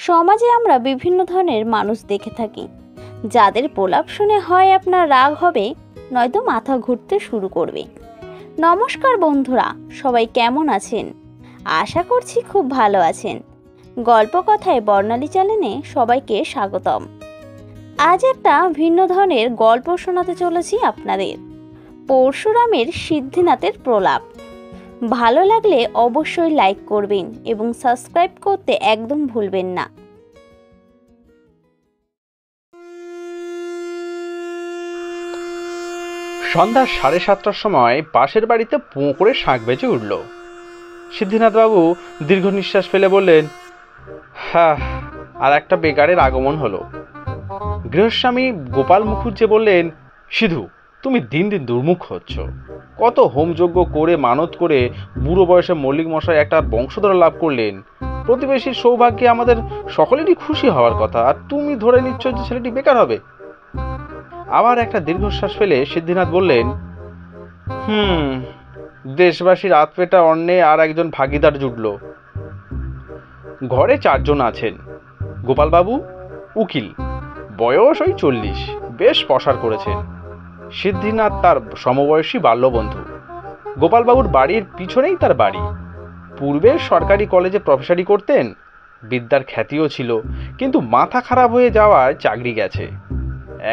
সমাজে আমরা বিভিন্ন ধরনের মানুষ দেখে থাকি, যাদের প্রলাপ শুনে হয় আপনার রাগ হবে, নয়তো মাথা ঘুরতে শুরু করবে। নমস্কার বন্ধুরা, সবাই কেমন আছেন? আশা করছি খুব ভালো আছেন। গল্প কথায় বর্ণালী চ্যানেলে সবাইকে স্বাগতম। আজ একটা ভিন্ন ধরনের গল্প শোনাতে চলেছি আপনাদের। পরশুরামের সিদ্ধিনাথের প্রলাপ। ভালো লাগলে অবশ্যই লাইক করবেন এবং সাবস্ক্রাইব করতে একদম ভুলবেন না। সন্ধ্যা 7:30টার সময় পাশের বাড়িতে পোঁ করে শাঁখ বেজে উঠল। সিদ্ধিনাথবাবু দীর্ঘ নিঃশ্বাস ফেলে বললেন, হ্যাঁ, আর একটা বেকারের আগমন হলো। গৃহস্বামী গোপাল মুখুজ্জে বললেন, সিধু, তুমি দিন দিন দুর্মুখ হচ্ছ। কত হোমযজ্ঞ করে মানত করে বুড়ো বয়সে মল্লিক মশাই একটা বংশধর লাভ করলেন। প্রতিবেশীর সৌভাগ্যে আমাদের সকলেরই খুশি হওয়ার কথা, আর তুমি ধরে নিচ্ছ যে ছেলেটি বেকার হবে। আবার একটা দীর্ঘশ্বাস ফেলে সিদ্ধিনাথ বললেন, দেশবাসীর আতপেটা অন্নে আর একজন ভাগিদার জুটল। ঘরে 4 জন আছেন। গোপালবাবু উকিল, বয়স ওই 40, বেশ পসার করেছেন। সিদ্ধিনাথ তার সমবয়সী বাল্যবন্ধু। গোপালবাবুর বাড়ির পিছনেই তার বাড়ি। পূর্বে সরকারি কলেজে প্রফেসরি করতেন, বিদ্যার খ্যাতিও ছিল, কিন্তু মাথা খারাপ হয়ে যাওয়ায় চাকরি গেছে।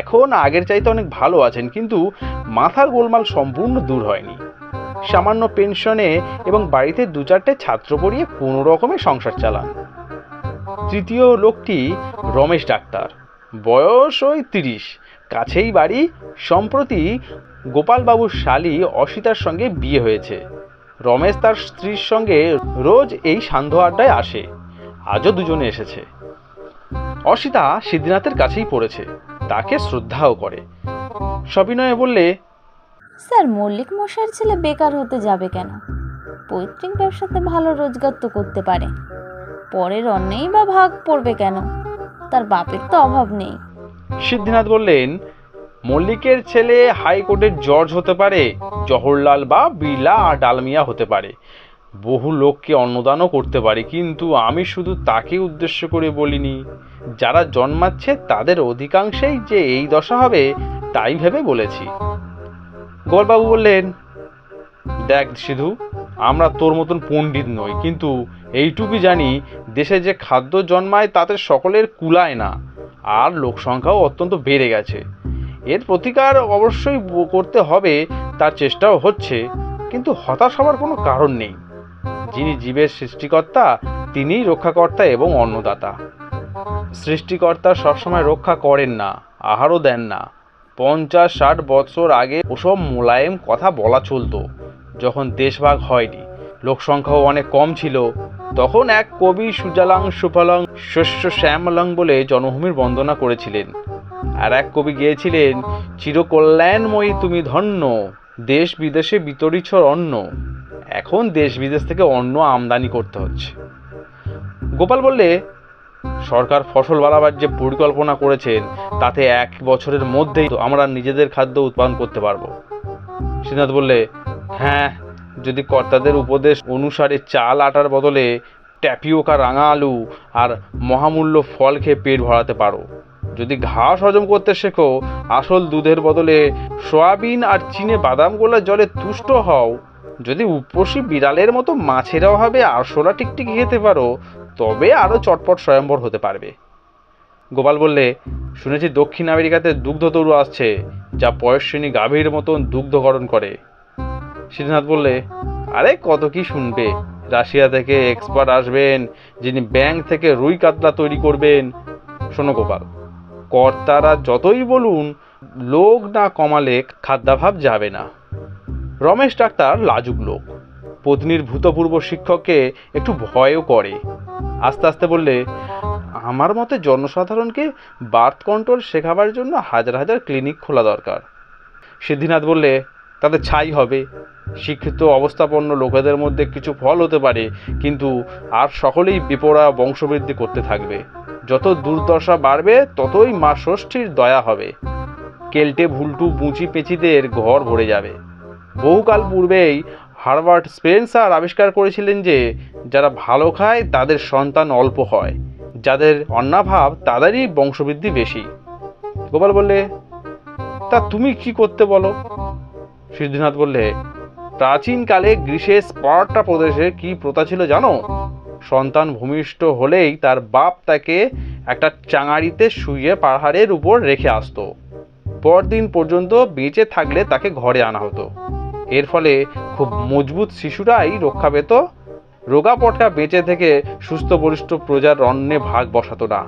এখন আগের চাইতে অনেক ভালো আছেন, কিন্তু মাথার গোলমাল সম্পূর্ণ দূর হয়নি। সামান্য পেনশনে এবং বাড়িতে 2-4টে ছাত্র পড়িয়ে কোনো রকমে সংসার চালান। তৃতীয় লোকটি রমেশ ডাক্তার, বয়স ওই 30, কাছেই বাড়ি। সম্প্রতি গোপালবাবুর শালী অসিতার সঙ্গে বিয়ে হয়েছে। রমেশ তার স্ত্রীর সঙ্গে রোজ এই সান্ধ্য আড্ডায় আসে, আজও দুজনে এসেছে। অসিতা সিদ্ধিনাথের কাছেই পড়েছে, তাকে শ্রদ্ধাও করে। সবিনয়ে বললে, স্যার, মল্লিক মশাইয়ের ছেলে বেকার হতে যাবে কেন? পৈতৃক ব্যবসাতে ভালো রোজগার তো করতে পারে। পরের অন্যেই বা ভাগ পড়বে কেন? তার বাপের তো অভাব নেই। সিদ্ধিনাথ বললেন, মল্লিকের ছেলে হাইকোর্টের জজ হতে পারে, জওহরলাল বা বিড়লা আর ডালমিয়া হতে পারে, বহু লোককে অন্নদানও করতে পারে, কিন্তু আমি শুধু তাকে উদ্দেশ্য করে বলিনি। যারা জন্মাচ্ছে তাদের অধিকাংশেই যে এই দশা হবে তাই ভেবে বলেছি। গোপালবাবু বললেন, দেখ সিধু, আমরা তোর মতন পণ্ডিত নই, কিন্তু এইটুকু জানি, দেশে যে খাদ্য জন্মায় তাতে সকলের কুলায় না, আর লোক সংখ্যাও অত্যন্ত বেড়ে গেছে। এর প্রতিকার অবশ্যই করতে হবে, তার চেষ্টাও হচ্ছে, কিন্তু হতাশ হওয়ার কোনো কারণ নেই। যিনি জীবের সৃষ্টিকর্তা তিনিই রক্ষাকর্তা এবং অন্নদাতা। সৃষ্টিকর্তা সবসময় রক্ষা করেন না, আহারও দেন না। 50-60 বছর আগে ওসব মোলায়েম কথা বলা চলতো, যখন দেশভাগ হয়নি, লোক সংখ্যাও অনেক কম ছিল। তখন এক কবি সুজলাং সুফলং শস্য শ্যামলং বলে জন্মভূমির বন্দনা করেছিলেন, আর এক কবি গেয়েছিলেন, চিরকল্যাণময়ী তুমি ধন্য, দেশ বিদেশে বিতরিছ অন্ন। এখন দেশ বিদেশ থেকে অন্ন আমদানি করতে হচ্ছে। গোপাল বললে, সরকার ফসল বাড়াবার যে পরিকল্পনা করেছেন তাতে 1 বছরের মধ্যেই আমরা নিজেদের খাদ্য উৎপাদন করতে পারবো। সিদ্ধার্থ বললে, হ্যাঁ, যদি কর্তাদের উপদেশ অনুসারে চাল আটার বদলে ট্যাপিওকা, রাঙা আলু আর মহামূল্য ফল খেয়ে পেট ভরাতে পারো, যদি ঘাস হজম করতে শেখো, আসল দুধের বদলে সয়াবিন আর চিনে বাদাম গোলা জলে তুষ্ট হও, যদি উপসী বিড়ালের মতো মাছের অভাবে আরশোলা টিকটিকি খেতে পারো, তবে আরো চটপট স্বয়ম্বর হতে পারবে। গোপাল বললে, শুনেছি দক্ষিণ আমেরিকাতে দুগ্ধ তরু আসছে, যা পয়স্বিনী গাভীর মতন দুগ্ধকরণ করে। সিদ্ধিনাথ বললে, আরে কত কি শুনবে, রাশিয়া থেকে এক্সপার্ট আসবেন, যিনি ব্যাংক থেকে রুই কাতলা তৈরি করবেন। শোনো গোপাল, কর্তারা যতই বলুন, লোক না কমালে খাদ্যাভাব যাবে না। রমেশ ডাক্তার লাজুক লোক, পত্নীর ভূতপূর্ব শিক্ষককে একটু ভয়ও করে। আস্তে আস্তে বললে, আমার মতে জনসাধারণকে বার্থ কন্ট্রোল শেখাবার জন্য হাজার হাজার ক্লিনিক খোলা দরকার। সিদ্ধিনাথ বললে, তাতে ছাই হবে। শিক্ষিত অবস্থাপন্ন লোকেদের মধ্যে কিছু ফল হতে পারে, কিন্তু আর সকলেই বিপরা বংশবৃদ্ধি করতে থাকবে। যত দুর্দশা বাড়বে ততই মা ষষ্ঠীর দয়া হবে। কেল্টে ভুলটু বুঁচি পেঁচিদের ঘর ভরে যাবে। বহুকাল পূর্বেই হার্বার্ট স্পেন্সার আবিষ্কার করেছিলেন যে যারা ভালো খায় তাদের সন্তান অল্প হয়, যাদের অন্নাভাব তাদেরই বংশবৃদ্ধি বেশি। গোপাল বললে, তা তুমি কি করতে বলো? সিদ্ধিনাথ বললে, প্রাচীনকালে গ্রীসের স্পার্টা প্রদেশে কি প্রথা ছিল জানো? সন্তান ভূমিষ্ঠ হলেই তার বাপ তাকে একটা চাঙাড়িতে শুইয়ে পাহাড়ের উপর রেখে আসতো। পরদিন পর্যন্ত বেঁচে থাকলে তাকে ঘরে আনা হতো। এর ফলে খুব মজবুত শিশুরাই রক্ষা পেত, রোগা পটকা বেঁচে থেকে সুস্থ বলিষ্ঠ প্রজার অন্নে ভাগ বসাতো না।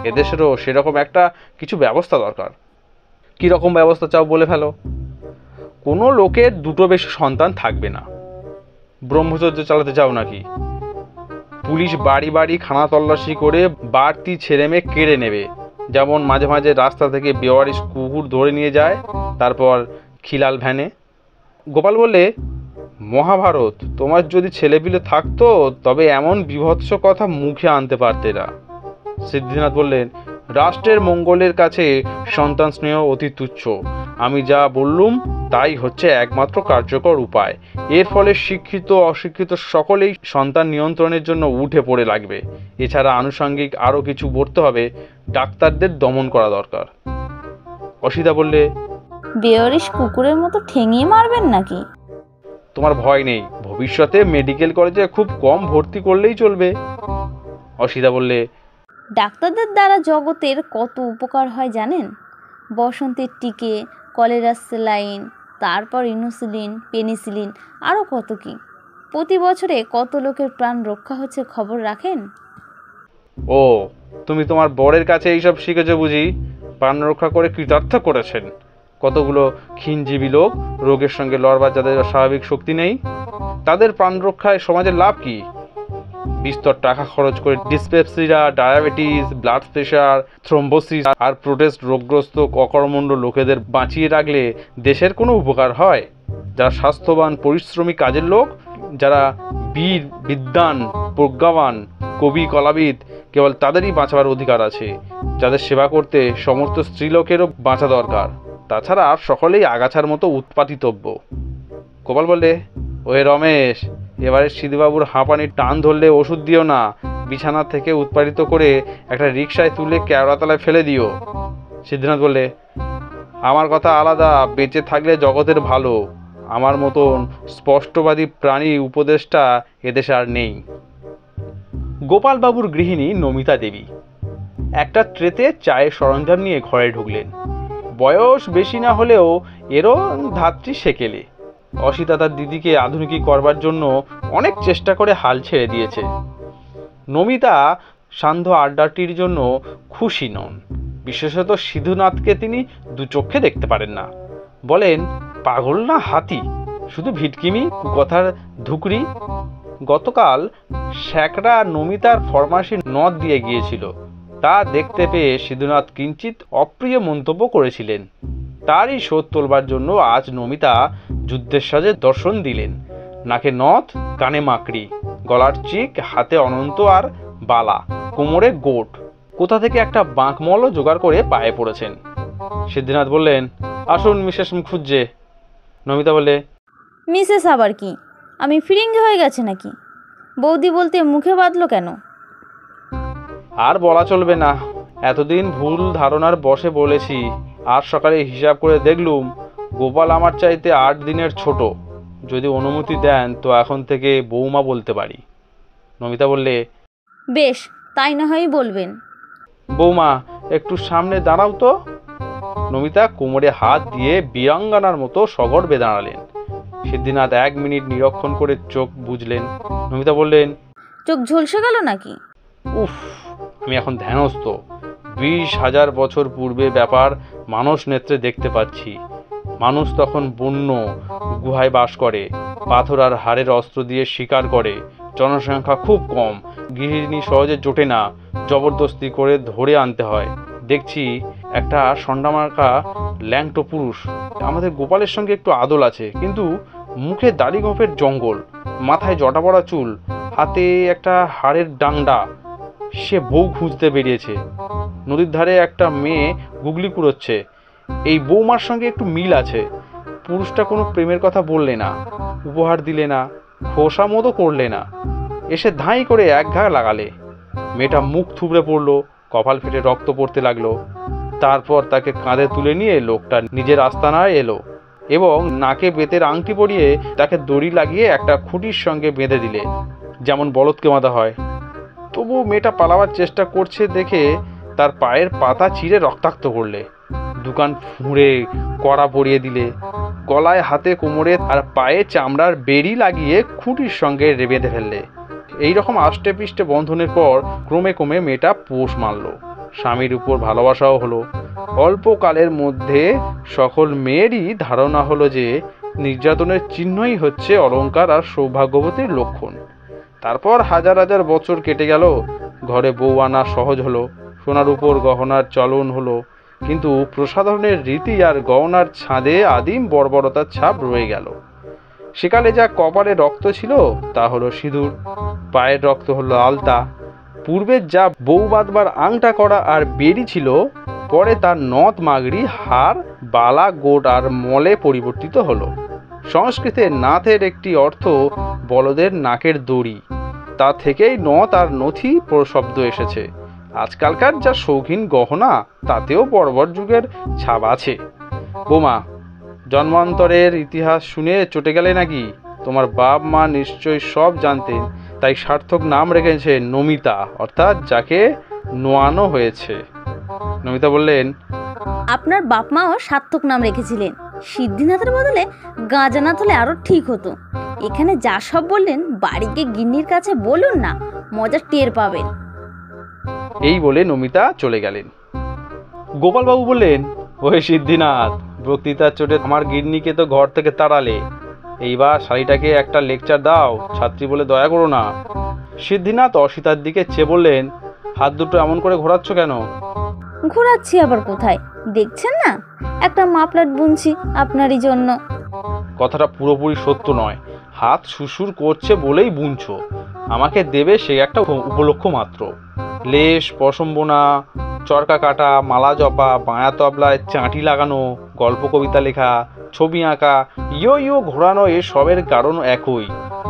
এদেশেরও সেরকম একটা কিছু ব্যবস্থা দরকার। কি রকম ব্যবস্থা চাও বলে ফেলো। কোনো লোকের দুটো বেশি সন্তান থাকবে না। ব্রহ্মচর্য চালাতে চাও নাকি? পুলিশ বাড়ি বাড়ি খানা তল্লাশি করে বাড়তি ছেলে মেয়ে কেড়ে নেবে, যেমন মাঝে মাঝে রাস্তা থেকে বেওয়ারিশ কুকুর ধরে নিয়ে যায়, তারপর খিলাল ভ্যানে। গোপাল বললে, মহাভারত, তোমার যদি ছেলেপিলে থাকতো তবে এমন বীভৎস কথা মুখে আনতে পারতে না। সিদ্ধিনাথ বললেন, রাষ্ট্রের মঙ্গলের কাছে সন্তান স্নেহ অতি তুচ্ছ। আমি যা বললুম তাই হচ্ছে একমাত্র কার্যকর উপায়। এর ফলে শিক্ষিত অশিক্ষিত সকলেই সন্তান নিয়ন্ত্রণের জন্য উঠে পড়ে লাগবে। এছাড়া আনুষঙ্গিক আরও কিছু করতে হবে। ডাক্তারদের দমন করা দরকার। অসিতা বললে, বেয়ারিশ কুকুরের মতো ঠেঙিয়ে মারবেন নাকি? তোমার ভয় নেই, ভবিষ্যতে মেডিকেল কলেজে খুব কম ভর্তি করলেই চলবে। অসিতা বললে, ডাক্তারদের দ্বারা জগতের কত উপকার হয় জানেন? বসন্তের টিকে, কলেরা স্যালাইন, তারপর ইনসুলিন, পেনিসিলিন, আরও কত কি। প্রতি বছরে কত লোকের প্রাণ রক্ষা হচ্ছে খবর রাখেন? ও, তুমি তোমার বরের কাছে এইসব শিখেছো বুঝি? প্রাণ রক্ষা করে কৃতার্থ করেছেন। কতগুলো ক্ষীণজীবী লোক, রোগের সঙ্গে লড়বার যাদের স্বাভাবিক শক্তি নেই, তাদের প্রাণ রক্ষায় সমাজের লাভ কি? বিস্তর টাকা খরচ করে dyspepsia, diabetes, blood pressure, thrombosis আর প্রোটেস্ট রোগগ্রস্ত অকর্মণ্ড লোকেদের বাঁচিয়ে রাখলে দেশের কোনো উপকার হয়? যারা স্বাস্থ্যবান পরিশ্রমী কাজের লোক, যারা বীর বিদ্বান প্রজ্ঞাবান কবি কলাবিদ, কেবল তাদেরই বাঁচাবার অধিকার আছে। যাদের সেবা করতে সমস্ত স্ত্রীলোকেরও বাঁচা দরকার। তাছাড়া সকলেই আগাছার মতো উৎপাতিতব্য। গোপাল বললে, ওহে রমেশ, এবারে সিদ্ধবাবুর হাঁপানির টান ধরলে ওষুধ দিও না, বিছানা থেকে উৎপাদিত করে একটা রিকশায় তুলে কেওড়াতলায় ফেলে দিও। সিদ্ধিনাথ বললে, আমার কথা আলাদা, বেঁচে থাকলে জগতের ভালো। আমার মতন স্পষ্টবাদী প্রাণী উপদেষ্টা এদেশে আর নেই। গোপালবাবুর গৃহিণী নমিতা দেবী একটা ট্রেতে চায়ের সরঞ্জাম নিয়ে ঘরে ঢুকলেন। বয়স বেশি না হলেও এরও ধাত্রী সেকেলে। অসিতা তার দিদিকে আধুনিকী করবার জন্য অনেক চেষ্টা করে হাল ছেড়ে দিয়েছে। নমিতা সান্ধ্য আড্ডাটির জন্য খুশি নন। বিশেষত সিধুনাথকে তিনি দু চক্ষে দেখতে পারেন না। বলেন, পাগল না হাতি, শুধু ভিটকিমি, কুকথার ধুকরি। গতকাল শ্যাকরা নমিতার ফরমাসি নদ দিয়ে গিয়েছিল। তা দেখতে পেয়ে সিধুনাথ কিঞ্চিত অপ্রিয় মন্তব্য করেছিলেন। তারই শোধ তোলবার জন্য আজ নমিতা যুদ্ধের সাজে দর্শন দিলেন। নাকে নথ, কানে মাকড়ি, গলার চিক, হাতে অনন্ত আর বালা, কোমরে গোট। কোথা থেকে একটা বাঁকমলও জোগাড় করে পায়ে পড়েছেন। সিদ্ধিনাথ বললেন, আসুন মিসেস মুখুজ্জে। নমিতা বললে, মিসেস আবার কি? আমি ফিরিঙ্গি হয়ে গেছে নাকি? বৌদি বলতে মুখে বাঁধলো কেন? আর বলা চলবে না, এতদিন ভুল ধারণার বশে বলেছি। আজ সকালে হিসাব করে দেখলুম গোপাল আমার চাইতে 8 দিনের ছোট। যদি অনুমতি দেন তো এখন থেকে বৌমা বলতে পারি। নমিতা বললে, বেশ, তাই না হয় বলবেন। বৌমা একটু সামনে দাঁড়াও তো। নমিতা কোমরে হাত দিয়ে বীরাঙ্গনার মতো সগড় বেয়ে দাঁড়ালেন। সিদ্ধিনাথ 1 মিনিট নিরীক্ষণ করে চোখ বুঝলেন। নমিতা বললেন, চোখ ঝলসে গেল নাকি? উফ, আমি এখন ধ্যানস্থ। 20,000 বছর পূর্বে ব্যাপার মানস নেত্রে দেখতে পাচ্ছি। মানুষ তখন বন্য গুহায় বাস করে, পাথর আর হাড়ের অস্ত্র দিয়ে শিকার করে। জনসংখ্যা খুব কম, গৃহিণী সহজে জোটে না, জবরদস্তি করে ধরে আনতে হয়। দেখছি একটা সন্ডামার্কা ল্যাংটো পুরুষ। আমাদের গোপালের সঙ্গে একটু আদল আছে, কিন্তু মুখে দাড়ি গোঁফের জঙ্গল, মাথায় জটা পড়া চুল, হাতে একটা হাড়ের ডান্ডা। সে বউ খুঁজতে বেরিয়েছে। নদীর ধারে একটা মেয়ে গুগলি কুড়োচ্ছে। এই বৌমার সঙ্গে একটু মিল আছে। পুরুষটা কোনো প্রেমের কথা বললে না, উপহার দিলে না, খোসামতো করলে না, এসে ধাঁই করে এক ঘা লাগালে। মেয়েটা মুখ থুবড়ে পড়লো, কপাল ফেটে রক্ত পড়তে লাগলো। তারপর তাকে কাঁধে তুলে নিয়ে লোকটা নিজের আস্তানায় এলো এবং নাকে বেতের আংটি পরিয়ে তাকে দড়ি লাগিয়ে একটা খুঁটির সঙ্গে বেঁধে দিলে, যেমন বলদকে বাঁধা হয়। তবু মেয়েটা পালাবার চেষ্টা করছে দেখে তার পায়ের পাতা চিরে রক্তাক্ত করলে, দোকান ফুঁড়ে কড়া পরিয়ে দিলে, গলায় হাতে কোমরে আর পায়ে চামড়ার বেড়ি লাগিয়ে খুঁটির সঙ্গে বেঁধে ফেললে। এইরকম আষ্টে পৃষ্ঠে বন্ধনের পর ক্রমে ক্রমে মেয়েটা পোষ মারল, স্বামীর উপর ভালোবাসাও হলো। অল্পকালের মধ্যে সকল মেয়েরই ধারণা হলো যে নির্যাতনের চিহ্নই হচ্ছে অলংকার আর সৌভাগ্যবতীর লক্ষণ। তারপর হাজার হাজার বছর কেটে গেল, ঘরে বউ আনা সহজ হলো, সোনার উপর গহনার চলন হলো, কিন্তু প্রসাধনের রীতি আর গহনার ছাদে আদিম বর্বরতার ছাপ রয়ে গেল। সেকালে যা কপালে রক্ত ছিল তা হলো সিঁদুর, পায়ের রক্ত হলো আলতা। পূর্বে যা বউ বাঁধবার আংটা করা আর বেড়ি ছিল, পরে তার নথ মাগড়ি হার বালা গোট আর মলে পরিবর্তিত হলো। সংস্কৃতে নাথের একটি অর্থ বলদের নাকের দড়ি, তা থেকেই নথ আর নথি শব্দ এসেছে। আজকালকার যা শৌখিন গহনা তাতেও বর্বর যুগের ছাপ আছে। বোমা, জন্মান্তরের ইতিহাস শুনে চটে গেলে নাকি? তোমার বাপ মা নিশ্চয়ই সব জানতেন, তাই সার্থক নাম রেখেছে নমিতা, অর্থাৎ যাকে নোয়ানো হয়েছে। নমিতা বললেন, আপনার বাপ মাও সার্থক নাম রেখেছিলেন। সিদ্ধিনাথের বদলে গাঁজানাথ হলে আরো ঠিক হতো। এখানে যা সব বললেন বাড়ি গিয়ে গিন্নির কাছে বলুন না, মজা টের পাবেন। এই বলে নমিতা চলে গেলেন। গোপালবাবু বললেন, ওই সিদ্ধিনাথ, বক্তৃতার চোটে আমার গিন্নিকে তো ঘর থেকে তাড়ালে, এইবার শাড়িটাকে একটা লেকচার দাও, ছাত্রী বলে দয়া করো না। সিদ্ধিনাথ অসিতার দিকে চেয়ে বললেন, হাত দুটো এমন করে ঘোরাচ্ছ কেন? ঘোরাচ্ছি আবার কোথায়? দেখছেন না একটা মাফলার বুনছি আপনারই জন্য। কথাটা পুরোপুরি সত্য নয়, হাত সুসুর করছে বলেই বুনছো। আমাকে দেবে সে একটা উপলক্ষ মাত্র। লেশ, পশম বোনা, চরকা কাটা, মালা জপা, বাঁয়া তবলায় চাঁটি লাগানো, গল্প কবিতা লেখা, ছবি আঁকা, ইয়ো ঘোরানো, এসবের কারণ একই।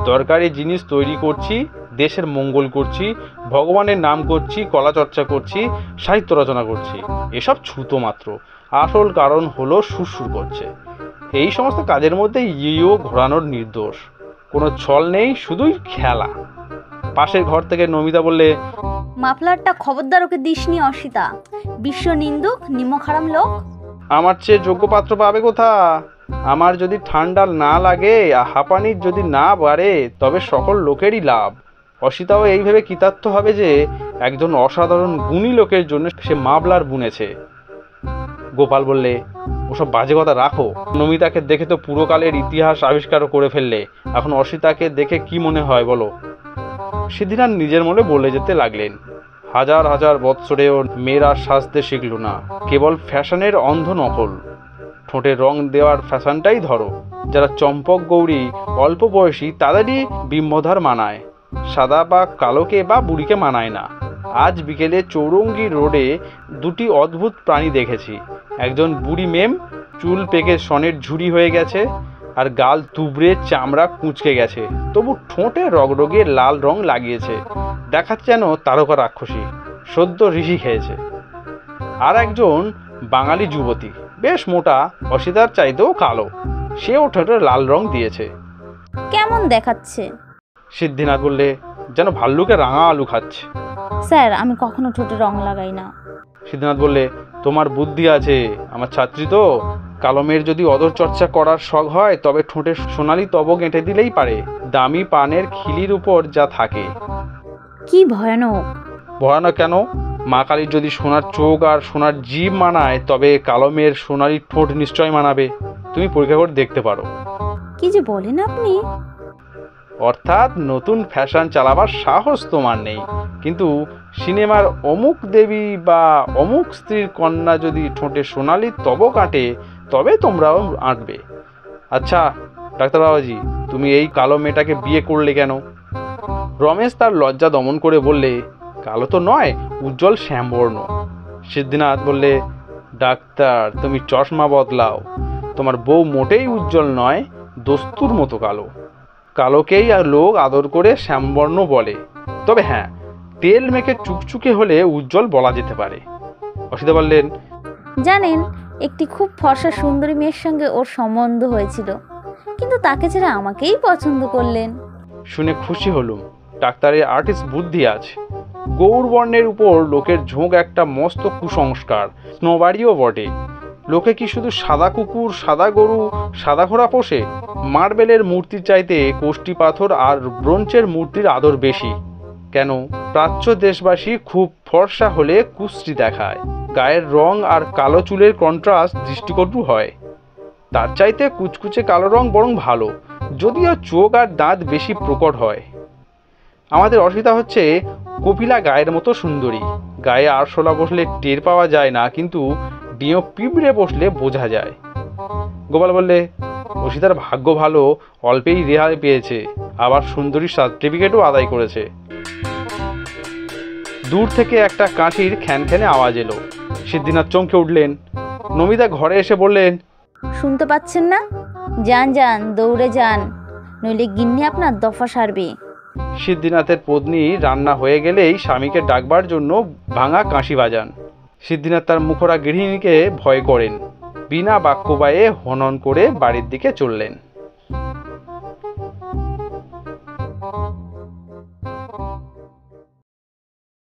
দরকারি জিনিস তৈরি করছি, দেশের মঙ্গল করছি, ভগবানের নাম করছি, কলা চর্চা করছি, সাহিত্য রচনা করছি, এসব ছুতো মাত্র। আসল কারণ হলো সুরসুর করছে। এই সমস্ত কাজের মধ্যে ইয়ো ঘোরানোর নির্দোষ, কোনো ছল নেই, শুধুই খেলা। পাশের ঘর থেকে নমিতা বললে, মাফলারটা খবরদার ওকে দিসনি অসিতা, বিশ্ব নিন্দুক নিমখারাম লোক। আমার চেয়ে যোগ্য পাত্র পাবে কোথা? আমার যদি ঠান্ডা না লাগে, হাঁপানির যদি না বাড়ে, তবে সকল লোকেরই লাভ। অসিতাও এই ভেবে কৃতার্থ হবে যে একজন অসাধারণ গুণী লোকের জন্য সে মাফলার বুনেছে। গোপাল বললে, ওসব বাজে কথা রাখো। নমিতাকে দেখে তো পুরোকালের ইতিহাস আবিষ্কারও করে ফেললে, এখন অসিতাকে দেখে কি মনে হয় বলো? সিদ্ধিনাথ নিজের মনে বলে যেতে লাগলেন, হাজার হাজার বৎসরেও মেয়েরা সাজতে শিখল না, কেবল ফ্যাশনের অন্ধ নকল। ঠোঁটে রং দেওয়ার ফ্যাশনটাই ধরো। যারা চম্পক গৌরী অল্প বয়সী তাদেরই বিম্বধার মানায়, সাদা বা কালোকে বা বুড়িকে মানায় না। আজ বিকেলে চৌরঙ্গি রোডে দুটি অদ্ভুত প্রাণী দেখেছি। একজন বুড়ি মেম, চুল পেকে সনের ঝুড়ি হয়ে গেছে আর গাল তুবড়ে চামড়া কুঁচকে গেছে, তবু ঠোঁটে রগরগে লাল রং লাগিয়েছে, দেখাচ্ছে যেন তারকা রাক্ষসী, সদ্য ঋষি খেয়েছে। আর একজন বাঙালি যুবতী, বেশ মোটা, অসিতার চাইতেও কালো, সেও ঠোঁটে লাল রং দিয়েছে। কেমন দেখাচ্ছে? সিদ্ধিনাথ বললে, যেন ভাল্লুকে রাঙা আলু খাচ্ছে। স্যার, আমি কখনো ঠোঁটে রং লাগাই না। সিদ্ধিনাথ বললে, তোমার বুদ্ধি আছে, আমার ছাত্রী তো। কালো মেয়ের যদি অদর চর্চা করার শখ হয় তবে ঠোঁটে সোনালি তবক এঁটে দিলেই পারে, দামি পানের খিলির উপর যা থাকে। কি ভয়ানক! ভয়ানক কেন? মা কালীর যদি সোনার চোখ আর সোনার জিভ মানায়, তবে কালো মেয়ের সোনালি ঠোঁট নিশ্চয় মানাবে। তুমি পরীক্ষা করে দেখতে পারো। কি যে বলেন আপনি! অর্থাৎ নতুন ফ্যাশন চালাবার সাহস তোমার নেই, কিন্তু সিনেমার অমুক দেবী বা অমুক স্ত্রীর কন্যা যদি ঠোঁটে সোনালি তবক আঁটে, তবে তোমরাও আঁটবে। আচ্ছা ডাক্তার বাবাজি, তুমি এই কালো মেয়েটাকে বিয়ে করলে কেন? রমেশ তার লজ্জা দমন করে বললে, কালো তো নয়, উজ্জ্বল শ্যামবর্ণ। সিদ্ধিনাথ বললে, ডাক্তার তুমি চশমা বদলাও, তোমার বউ মোটেই উজ্জ্বল নয়, দস্তুর মতো কালো। কালোকেই আর লোক আদর করে শ্যামবর্ণ বলে। তবে হ্যাঁ, তেল মেখে চুকচুকে হলে উজ্জ্বল বলা যেতে পারে। অসিতা বললেন, জানেন, একটি খুব ফর্সা সুন্দরী মেয়ের সঙ্গে ওর সম্বন্ধ হয়েছিল, কিন্তু তাকে ছেড়ে আমাকেই পছন্দ করলেন। শুনে খুশি হলুম। ডাক্তারের আর্টিস্ট বুদ্ধি আছে। গৌরবর্ণের উপর লোকের ঝোঁক একটা মস্ত কুসংস্কার, স্নোবাড়িও বটে। লোকে কি শুধু সাদা কুকুর, সাদা গরু, সাদা ঘোড়া পোষে? মার্বেলের মূর্তির চাইতে কোষ্টি পাথর আর ব্রোঞ্জের মূর্তির আদর বেশি। কেন? প্রাচ্য দেশবাসী খুব ফর্সা হলে কুশ্রী দেখায়, গায়ের রং আর কালো চুলের কন্ট্রাস্ট দৃষ্টিকটু হয়। তার চাইতে কুচকুচে কালো রং বরং ভালো, যদিও চোখ আর দাঁত বেশি প্রকট হয়। আমাদের অসুবিধা হচ্ছে কপিলা গায়ের মতো সুন্দরী। গায়ে আরশোলা বসলে টের পাওয়া যায় না, কিন্তু ডিও পিঁপড়ে বসলে বোঝা যায়। গোপাল বললে, অসিতার ভাগ্য ভালো, অল্পেই রেহাই পেয়েছে, আবার সুন্দরীর সার্টিফিকেটও আদায় করেছে। দূর থেকে একটা কাঁঠির খ্যানখ্যানে আওয়াজ এলো। সিদ্ধিনাথ চমকে উঠলেন। নমিতা ঘরে এসে বললেন, শুনতে পাচ্ছেন না? যান যান, দৌড়ে যান, নইলে গিন্নি আপনার দফা সারবে। সিদ্ধিনাথের পত্নী রান্না হয়ে গেলেই স্বামীকে ডাকবার জন্য ভাঙা কাঁসি বাজান। সিদ্ধিনাথ তার মুখরা গৃহিণীকে ভয় করেন। বিনা বাক্যবায়ে হনন করে বাড়ির দিকে চললেন।